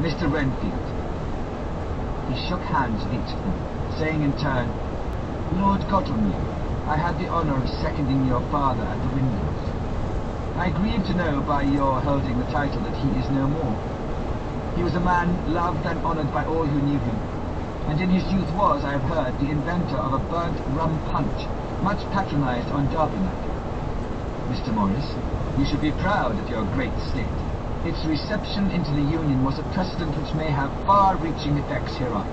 Mr. Renfield. He shook hands with each of them, saying in turn, Lord Godalming, I had the honour of seconding your father at the windows. I grieve to know by your holding the title that he is no more. He was a man loved and honoured by all who knew him, and in his youth was, I have heard, the inventor of a burnt rum punch, much patronised on Derby night. Mr. Morris, you should be proud of your great state. Its reception into the Union was a precedent which may have far-reaching effects hereafter,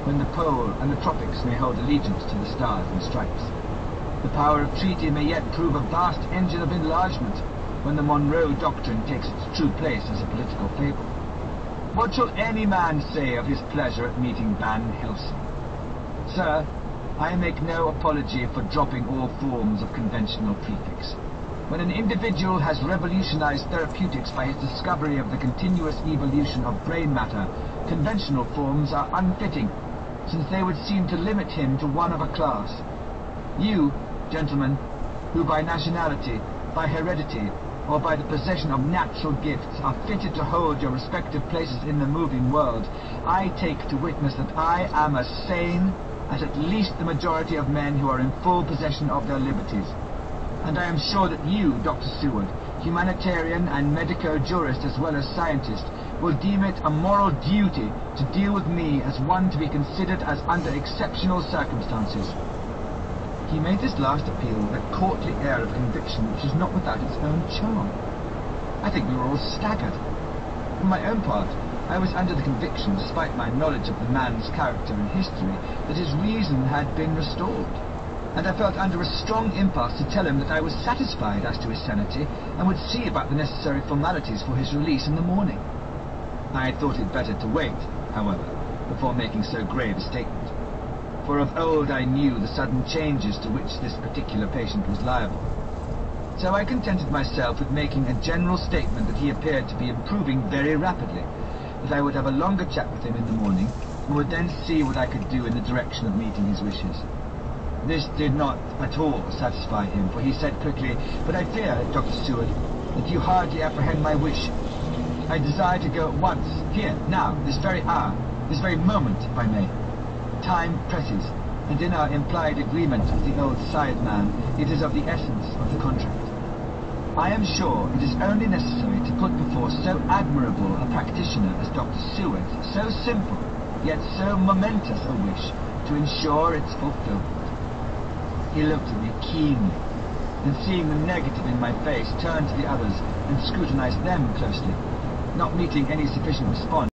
when the Pole and the Tropics may hold allegiance to the Stars and Stripes. The power of treaty may yet prove a vast engine of enlargement, when the Monroe Doctrine takes its true place as a political fable. What shall any man say of his pleasure at meeting Van Helsing? Sir, I make no apology for dropping all forms of conventional prefix. When an individual has revolutionized therapeutics by his discovery of the continuous evolution of brain matter, conventional forms are unfitting, since they would seem to limit him to one of a class. You, gentlemen, who by nationality, by heredity, or by the possession of natural gifts are fitted to hold your respective places in the moving world, I take to witness that I am as sane as at least the majority of men who are in full possession of their liberties. And I am sure that you, Dr. Seward, humanitarian and medico-jurist as well as scientist, will deem it a moral duty to deal with me as one to be considered as under exceptional circumstances. He made this last appeal with a courtly air of conviction which was not without its own charm. I think we were all staggered. For my own part, I was under the conviction, despite my knowledge of the man's character and history, that his reason had been restored, and I felt under a strong impulse to tell him that I was satisfied as to his sanity, and would see about the necessary formalities for his release in the morning. I had thought it better to wait, however, before making so grave a statement, for of old I knew the sudden changes to which this particular patient was liable. So I contented myself with making a general statement that he appeared to be improving very rapidly, that I would have a longer chat with him in the morning, and would then see what I could do in the direction of meeting his wishes. This did not at all satisfy him, for he said quickly, But I fear, Dr. Seward, that you hardly apprehend my wish. I desire to go at once, here, now, this very hour, this very moment, if I may. Time presses, and in our implied agreement with the old scythe man, it is of the essence of the contract. I am sure it is only necessary to put before so admirable a practitioner as Dr. Seward so simple, yet so momentous a wish, to ensure its fulfillment. He looked at me keenly, and seeing the negative in my face, turned to the others and scrutinized them closely, not meeting any sufficient response.